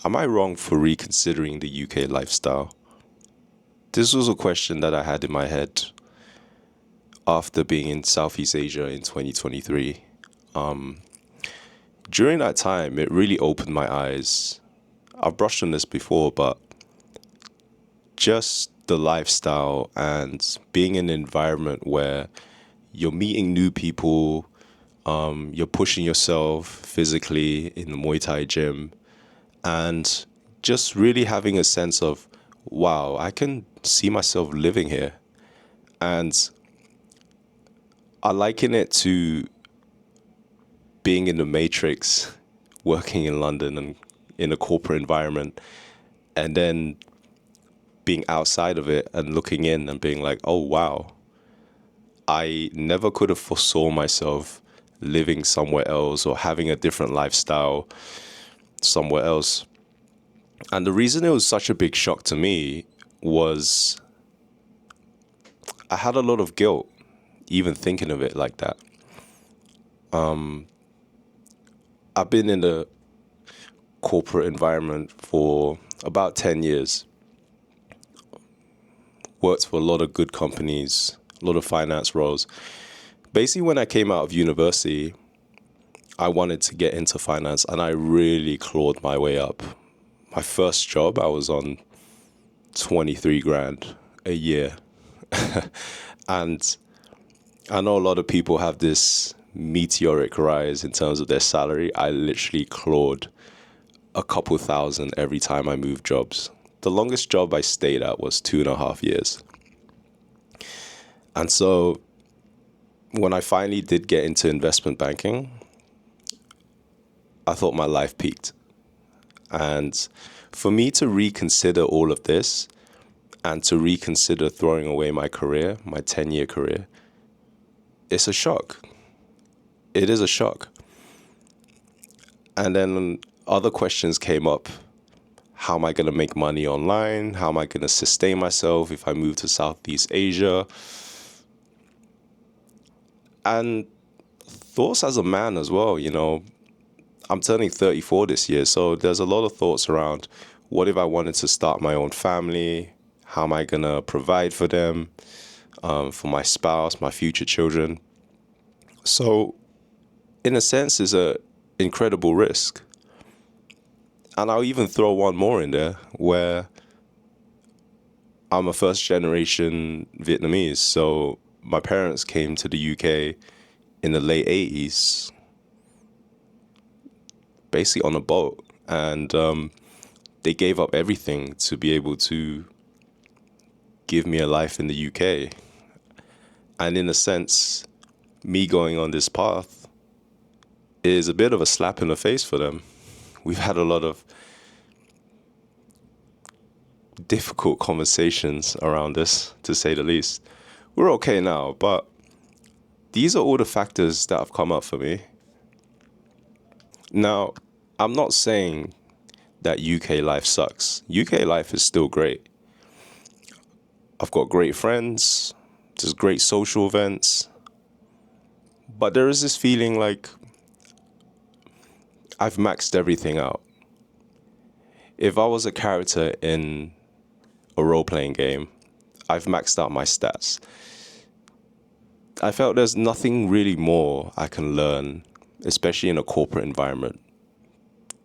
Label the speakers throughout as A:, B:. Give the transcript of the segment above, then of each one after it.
A: Am I wrong for reconsidering the UK lifestyle? This was a question that I had in my head after being in Southeast Asia in 2023. During that time, it really opened my eyes. I've brushed on this before, but just the lifestyle and being in an environment where you're meeting new people, you're pushing yourself physically in the Muay Thai gym, and just really having a sense of, wow, I can see myself living here. And I liken it to being in the Matrix, working in London and in a corporate environment, and then being outside of it and looking in and being like, oh, wow, I never could have foresaw myself living somewhere else or having a different lifestyle somewhere else. And the reason it was such a big shock to me was I had a lot of guilt even thinking of it like that. I've been in the corporate environment for about 10 years, worked for a lot of good companies, a lot of finance roles. Basically, when I came out of university, I wanted to get into finance and I really clawed my way up. My first job, I was on 23 grand a year. And I know a lot of people have this meteoric rise in terms of their salary. I literally clawed a couple thousand every time I moved jobs. The longest job I stayed at was 2.5 years. And so when I finally did get into investment banking, I thought my life peaked. And for me to reconsider all of this and to reconsider throwing away my career, my 10-year career, it's a shock. It is a shock. And then other questions came up. How am I going to make money online? How am I going to sustain myself if I move to Southeast Asia? And thoughts as a man as well, I'm turning 34 this year, so there's a lot of thoughts around what if I wanted to start my own family? How am I going to provide for them, for my spouse, my future children? So, in a sense, it's an incredible risk. And I'll even throw one more in there where I'm a first generation Vietnamese. So, my parents came to the UK in the late 80s, basically on a boat. And they gave up everything to be able to give me a life in the UK. And in a sense, me going on this path is a bit of a slap in the face for them. We've had a lot of difficult conversations around this, to say the least. We're okay now, but these are all the factors that have come up for me. Now, I'm not saying that UK life sucks. UK life is still great. I've got great friends, there's great social events, but there is this feeling like I've maxed everything out. If I was a character in a role-playing game, I've maxed out my stats. I felt there's nothing really more I can learn, especially in a corporate environment.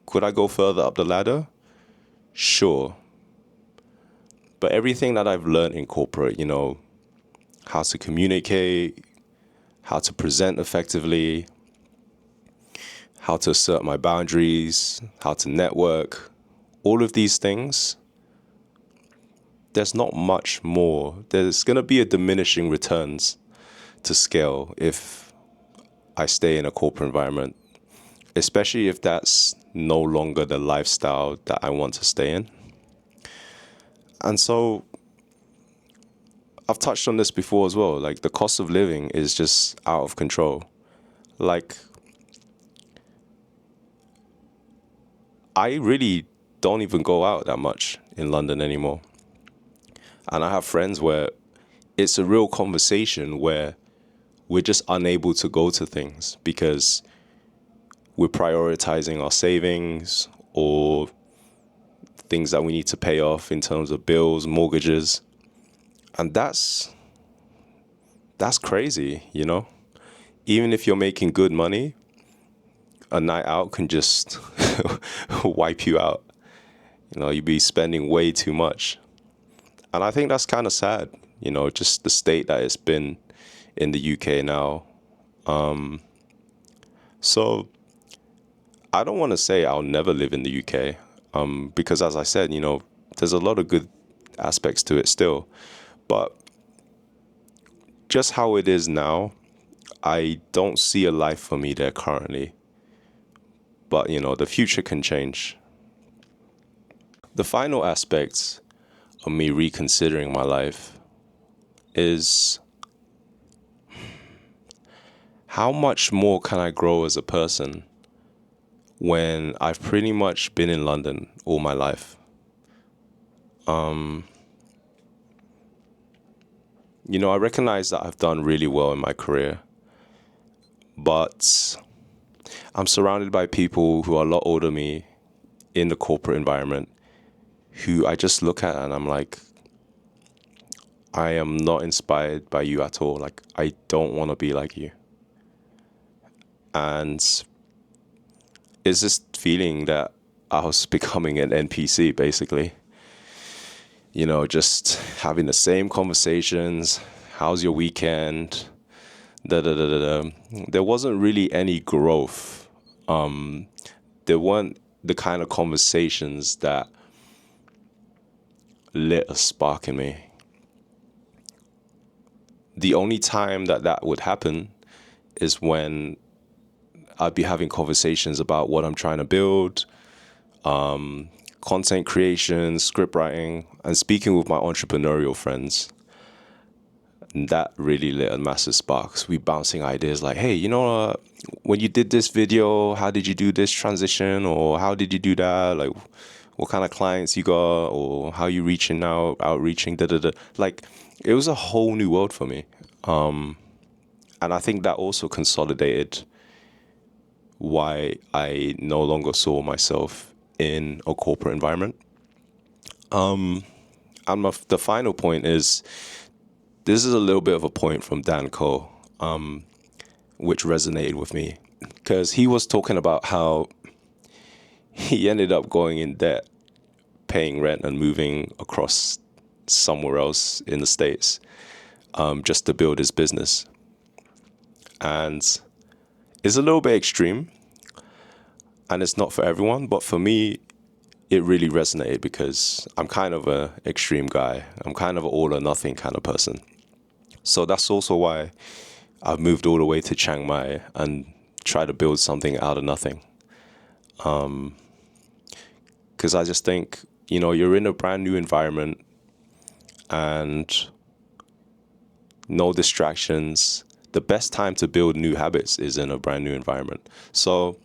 A: Could I go further up the ladder? Sure. But everything that I've learned in corporate, how to communicate, how to present effectively, how to assert my boundaries, how to network, all of these things, there's not much more. There's going to be a diminishing returns to scale if I stay in a corporate environment, especially if that's no longer the lifestyle that I want to stay in. And so I've touched on this before as well. Like the cost of living is just out of control. Like I really don't even go out that much in London anymore. And I have friends where it's a real conversation where we're just unable to go to things because we're prioritizing our savings or things that we need to pay off in terms of bills, mortgages. And that's crazy, you know? Even if you're making good money, a night out can just wipe you out. You know, you'd be spending way too much. And I think that's kind of sad, you know, just the state that it's been in the UK now. So I don't want to say I'll never live in the UK, because as I said, you know, there's a lot of good aspects to it still. But just how it is now, I don't see a life for me there currently. But, you know, the future can change. The final aspect of me reconsidering my life is how much more can I grow as a person when I've pretty much been in London all my life? You know, I recognize that I've done really well in my career, but I'm surrounded by people who are a lot older than me in the corporate environment who I just look at and I'm like, I am not inspired by you at all. Like, I don't want to be like you. And it's this feeling that I was becoming an NPC, basically. You know, just having the same conversations. How's your weekend? Da da da da da. There wasn't really any growth. There weren't the kind of conversations that lit a spark in me. The only time that that would happen is when I'd be having conversations about what I'm trying to build, content creation, script writing, and speaking with my entrepreneurial friends. And that really lit a massive spark. So we bouncing ideas like, hey, you know, when you did this video, how did you do this transition? Or how did you do that? Like, what kind of clients you got? Or how you reaching out, outreaching, da da da. Like, it was a whole new world for me. And I think that also consolidated why I no longer saw myself in a corporate environment. And the final point is, this is a little bit of a point from Dan Cole, which resonated with me because he was talking about how he ended up going in debt, paying rent and moving across somewhere else in the States, just to build his business. And it's a little bit extreme and it's not for everyone, but for me, it really resonated because I'm kind of a extreme guy. I'm kind of an all or nothing kind of person. So that's also why I've moved all the way to Chiang Mai and try to build something out of nothing. Because I just think, you know, you're in a brand new environment and no distractions. The best time to build new habits is in a brand new environment. So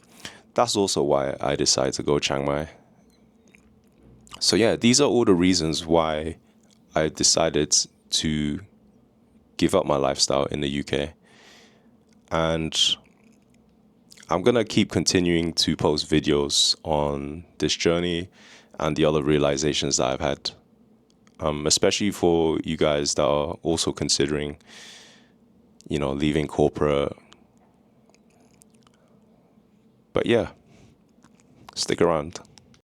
A: that's also why I decided to go Chiang Mai. So yeah, these are all the reasons why I decided to give up my lifestyle in the UK. And I'm going to keep continuing to post videos on this journey and the other realizations that I've had, especially for you guys that are also considering, you know, leaving corporate. But yeah, stick around.